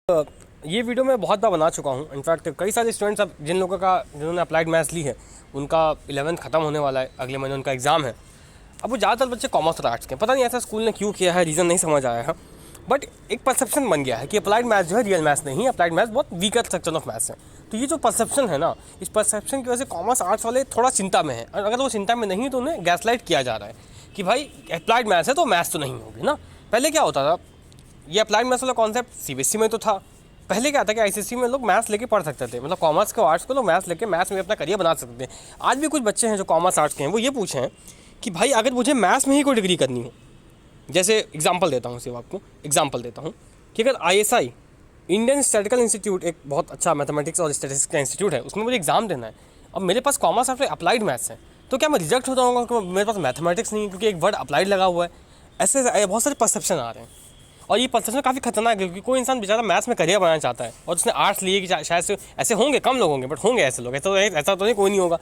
ये वीडियो मैं बहुत बार बना चुका हूँ। इनफैक्ट कई सारे स्टूडेंट्स अब जिन्होंने अप्लाइड मैथ्स ली है उनका 11th ख़त्म होने वाला है, अगले महीने उनका एग्ज़ाम है। अब वो ज़्यादातर बच्चे कॉमर्स और आर्ट्स के, पता नहीं ऐसा स्कूल ने क्यों किया है, रीज़न नहीं समझ आया है। बट एक परसेप्शन बन गया है कि अप्लाइड मैथ्स जो है रियल मैथ्स नहीं है, अप्लाइड मैथ्स बहुत वीकर सेक्शन ऑफ मैथ्स है। तो ये जो परसेप्शन है ना, इस परसेप्शन की वजह से कॉमर्स आर्ट्स वाले थोड़ा चिंता में है, और अगर वो चिंता में नहीं है तो उन्हें गैसलाइट किया जा रहा है कि भाई अप्लाइड मैथ्स है तो मैथ्स तो नहीं होगी ना। पहले क्या होता था, ये अप्लाइड मैथ्स वाला कॉन्सेप्ट सीबीएसई में तो था। पहले क्या था कि आईसीएसई में लोग मैथ्स लेके पढ़ सकते थे, मतलब कॉमर्स के आर्ट्स को लोग मैथ्स लेके मैथ्स में अपना करियर बना सकते थे। आज भी कुछ बच्चे हैं जो कॉमर्स आर्ट्स के हैं, वो ये पूछे हैं कि भाई अगर मुझे मैथ्स में ही कोई डिग्री करनी हो, जैसे एग्जांपल देता हूँ, सिर्फ आपको एग्जांपल देता हूँ कि अगर आईएसआई इंडियन स्टैटिस्टिकल इंस्टीट्यूट एक बहुत अच्छा मैथमेटिक्स और स्टैटिस्टिक्स का इंस्टीट्यूट है, उसमें मुझे एग्जाम देना है, और मेरे पास कॉमर्स और अप्लाइड मैथ्स है, तो क्या मैं रिजेक्ट हो जाऊँगा कि मेरे पास मैथमेटिक्स नहीं है क्योंकि एक वर्ड अप्लाइड लगा हुआ है? ऐसे बहुत सारे परसेप्शन आ रहे हैं, और ये परसेप्शन काफ़ी खतरनाक है क्योंकि कोई इंसान बेचारा मैथ्स में करियर बनाना चाहता है और उसने आर्ट्स लिए कि शायद से ऐसे होंगे, कम लोग होंगे बट होंगे ऐसे लोग, ऐसा तो नहीं कोई नहीं होगा।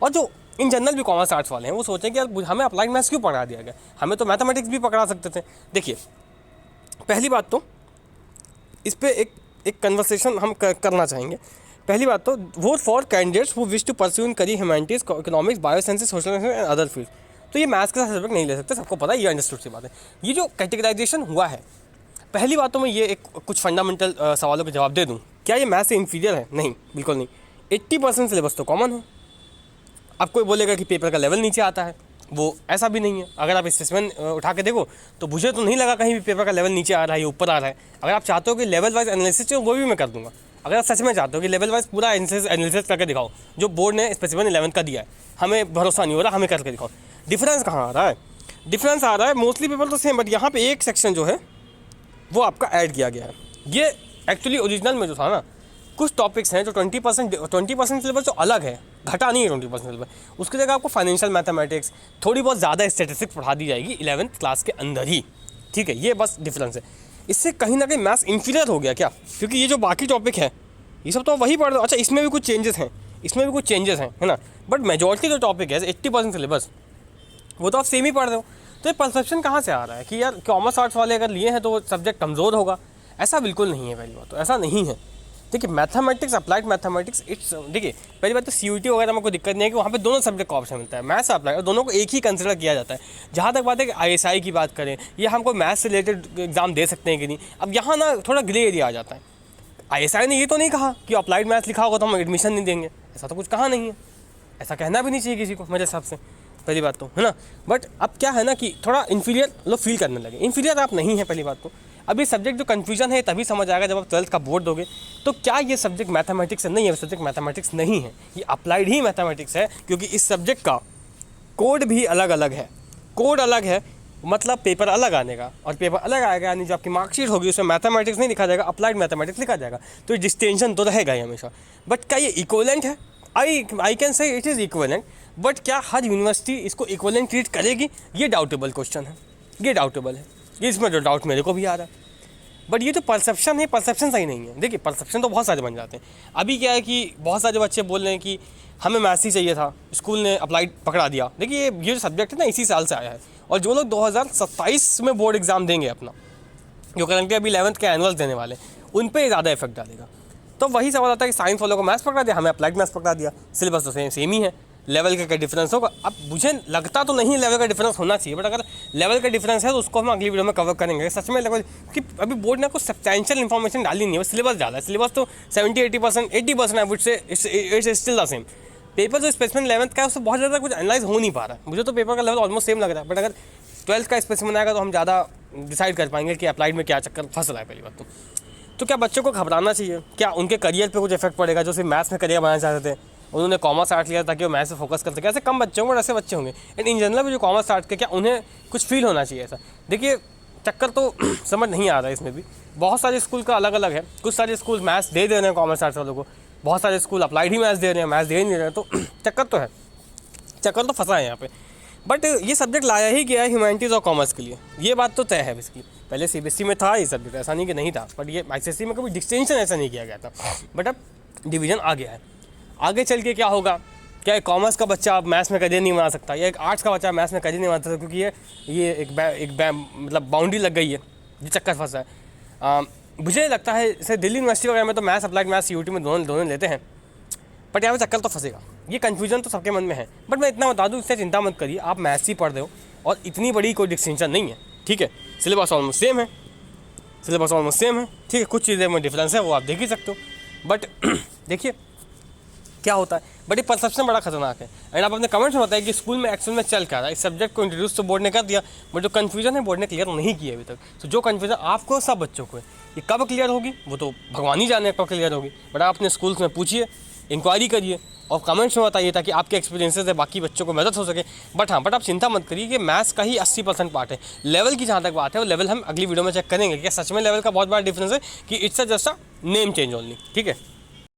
और जो इन जनरल भी कॉमर्स आर्ट्स वाले हैं वो सोचें कि यार हमें अप्लाइड मैथ्स क्यों पढ़ा दिया गया, हमें तो मैथमेटिक्स भी पकड़ा सकते थे। देखिए, पहली बात तो इस पर एक कन्वर्सेशन हम करना चाहेंगे। पहली बात तो vote for candidates who wish to pursue in career humanities, economics, bio sciences, social sciences and other field. तो ये मैथ्स का सब्जेक्ट नहीं ले सकते, सबको पता है, ये अंडरस्टूड सी बात है। ये जो कैटेगराइजेशन हुआ है, पहली बात तो मैं ये कुछ फंडामेंटल सवालों के जवाब दे दूं। क्या ये मैथ्स से इन्फीरियर है? नहीं, बिल्कुल नहीं। 80% सिलेबस तो कॉमन है। अब कोई बोलेगा कि पेपर का लेवल नीचे आता है, वो ऐसा भी नहीं है। अगर आप स्पेसिमेन उठा के देखो तो मुझे तो नहीं लगा कहीं भी पेपर का लेवल नीचे आ रहा है या ऊपर आ रहा है। अगर आप चाहते हो कि लेवल वाइज एनालिसिस वो भी मैं कर दूंगा। अगर आप सच में चाहते हो कि लेवल वाइज पूरा एनालिसिस करके दिखाओ, जो बोर्ड ने स्पेसिमेन 11 का दिया है, हमें भरोसा नहीं हो रहा, हमें करके दिखाओ। डिफरेंस कहाँ आ रहा है? डिफरेंस आ रहा है, मोस्टली पेपर तो सेम, बट यहाँ पे एक सेक्शन जो है वो आपका ऐड किया गया है। ये एक्चुअली ओरिजिनल में जो था ना, कुछ टॉपिक्स हैं जो 20% सिलेबस जो अलग है, घटा नहीं है 20% सिलेबस, उसकी जगह आपको फाइनेंशियल मैथमेटिक्स, थोड़ी बहुत ज़्यादा स्टैटिस्टिक्स पढ़ा दी जाएगी 11th क्लास के अंदर ही। ठीक है, ये बस डिफरेंस है। इससे कहीं ना कहीं मैथ्स इन्फीरियर हो गया क्या? क्योंकि ये जो बाकी टॉपिक है ये सब तो वही पढ़ रहे हो। अच्छा, इसमें भी कुछ चेंजेस हैं, है ना, बट मेजॉरिटी जो टॉपिक है 80% सिलेबस वो तो आप सेम ही पढ़ रहे हो। तो ये परसेप्शन कहाँ से आ रहा है कि यार कॉमर्स आर्ट्स वाले अगर लिए हैं तो सब्जेक्ट कमज़ोर होगा? ऐसा बिल्कुल नहीं है। पहली बात तो ऐसा नहीं है। देखिए, मैथमेटिक्स, अप्लाइड मैथमेटिक्स, इट्स, देखिए पहली बात तो सीयूटी वगैरह में कोई दिक्कत नहीं है कि वहाँ पे दोनों सब्जेक्ट का ऑप्शन मिलता है, मैथ्स अप्लाइड, और दोनों को एक ही कंसिडर किया जाता है। जहाँ तक बात है कि आईएसआई की बात करें, या हमको मैथ्स से रिलेटेड एग्जाम दे सकते हैं कि नहीं, अब यहाँ ना थोड़ा ग्रे एरिया आ जाता है। आईएसआई ने ये तो नहीं कहा कि अप्लाइड मैथ्स लिखा होगा तो हम एडमिशन नहीं देंगे, ऐसा तो कुछ कहा नहीं है। ऐसा कहना भी नहीं चाहिए किसी को मेरे हिसाब से, पहली बात तो, है ना। बट अब क्या है ना कि थोड़ा इन्फीरियर लोग फील करने लगे। इन्फीरियर आप नहीं है, पहली बात तो। अब ये सब्जेक्ट जो कन्फ्यूजन है तभी समझ आएगा जब आप 12th का बोर्ड दोगे। तो क्या ये सब्जेक्ट मैथमेटिक्स नहीं है? सब्जेक्ट मैथमेटिक्स नहीं है, ये अप्लाइड ही मैथमेटिक्स है, क्योंकि इस सब्जेक्ट का कोड भी अलग अलग है। कोड अलग है मतलब पेपर अलग आने का, और पेपर अलग आएगा, यानी जो आपकी मार्कशीट होगी उसमें मैथमेटिक्स नहीं लिखा जाएगा, अप्लाइड मैथमेटिक्स लिखा जाएगा। तो ये डिस्टिंक्शन तो रहेगा ही हमेशा। बट क्या ये इक्विवेलेंट है? I can say it is equivalent, but क्या हर यूनिवर्सिटी इसको इक्विवेलेंट ट्रीट करेगी? ये डाउटेबल क्वेश्चन है, ये डाउटेबल है। ये इसमें जो डाउट मेरे को भी आ रहा है। बट ये जो परसेप्शन है, परसेप्शन सही नहीं है। देखिए, परसेप्शन तो बहुत सारे बन जाते हैं। अभी क्या है कि बहुत सारे बच्चे बोल रहे हैं कि हमें मैथ्स ही चाहिए था, स्कूल ने अप्लाइड पकड़ा दिया। देखिए, ये जो सब्जेक्ट है ना इसी साल से आया है, और जो लोग 2027 में बोर्ड एग्जाम देंगे अपना, जो करंटली अभी 11th के एनुअल्स देने वाले, उन पर ज़्यादा इफेक्ट डालेगा। तो वही सवाल आता है कि साइंस वालों को मैथ्स पकड़ा दिया, हमें अप्लाइड मैथ्स पकड़ा दिया, सिलेबस तो सेम ही है, लेवल का क्या डिफरेंस होगा? अब मुझे लगता तो नहीं लेवल का डिफरेंस होना चाहिए, बट अगर लेवल का डिफरेंस है तो उसको हम अगली वीडियो में कवर करेंगे। सच में लेवल कि अभी बोर्ड ने कुछ सब्सटेंशियल इन्फॉर्मेशन डाली नहीं है, सिलेबस डाला है। सिलेबस तो 70-80% I would say it's still the same. Paper जो स्पेसिमेन 11th का है उससे बहुत ज़्यादा कुछ एनालाइज हो नहीं पा रहा है। मुझे तो पेपर का लेवल ऑलमोस्ट सेम लग रहा है, बट अगर 12th का स्पेसिमेन आएगा तो हम ज़्यादा डिसाइड कर पाएंगे कि अप्लाइड में क्या चक्कर फंस रहा है। पहली बात तो क्या बच्चों को घबराना चाहिए? क्या उनके करियर पे कुछ इफेक्ट पड़ेगा? जो सिर्फ मैथ्स में करियर बनाना चाहते थे, उन्होंने कॉमर्स आर्ट लिया ताकि वो मैथ्स से फोकस कर सके। ऐसे कम बच्चे होंगे, ऐसे बच्चे होंगे। एंड इन जनरल भी जो कॉमर्स आर्ट के, क्या उन्हें कुछ फील होना चाहिए ऐसा? देखिए, चक्कर तो समझ नहीं आ रहा है इसमें भी। बहुत सारे स्कूल का अलग अलग है। कुछ सारे स्कूल मैथ्स दे रहे हैं कॉमर्स आर्ट्स वालों को, बहुत सारे स्कूल अप्लाइड ही मैथ्स दे रहे हैं, मैथ्स दे नहीं रहे हैं। तो चक्कर तो है, चक्कर तो फंसा है यहाँ पे। बट ये सब्जेक्ट लाया ही गया है ह्यूमैनिटीज़ और कॉमर्स के लिए, ये बात तो तय है बेसिकली। पहले सीबीएसई में था ये सब्जेक्ट, ऐसा नहीं कि नहीं था, बट ये आईसीएसई में कभी डिस्टिंक्शन ऐसा नहीं किया गया था। बट अब डिवीज़न आ गया है। आगे चल के क्या होगा? क्या एक कॉमर्स का बच्चा अब मैथ्स में करियर नहीं बना सकता, या एक आर्ट्स का बच्चा मैथ्स में करियर नहीं बना सकता क्योंकि ये मतलब बाउंड्री लग गई है, ये चक्कर फंसा है। मुझे लगता है जैसे दिल्ली यूनिवर्सिटी वगैरह में तो मैथ्स अप्लाइड मैथ्स यूटी में दोनों लेते हैं, बट यहाँ पे चक्कर तो फंसेगा, ये कन्फ्यूजन तो सबके मन में है। बट मैं इतना बता दूँ, इससे चिंता मत करिए, आप मैथ्स ही पढ़ रहे हो और इतनी बड़ी कोई डिस्टिंक्शन नहीं है, ठीक है। सिलेबस ऑलमोस्ट सेम है, ठीक है, कुछ चीज़ें में डिफरेंस है वो आप देख ही सकते हो। बट देखिए क्या होता है, बट ये परसेप्शन बड़ा खतरनाक है। एंड आप अपने कमेंट्स में बताइए कि स्कूल में एक्चुअल में चल क्या रहा है। इस सब्जेक्ट को इंट्रोड्यूस तो बोर्ड ने कर दिया, बट जो कन्फ्यूजन है बोर्ड ने क्लियर नहीं किया अभी तक। तो जो कन्फ्यूजन आपको सब बच्चों को है, ये कब क्लियर होगी वो तो भगवान ही जाने कब क्लियर होगी। बट आप अपने स्कूल्स में पूछिए, इंक्वायरी करिए और कमेंट्स में बताइए, ताकि आपके एक्सपीरियंसेस है बाकी बच्चों को मदद हो सके। बट आप चिंता मत करिए कि मैथ्स का ही 80% पार्ट है। लेवल की जहाँ तक बात है, वो लेवल हम अगली वीडियो में चेक करेंगे कि सच में लेवल का बहुत बड़ा डिफरेंस है कि it's just a name change only, ठीक है।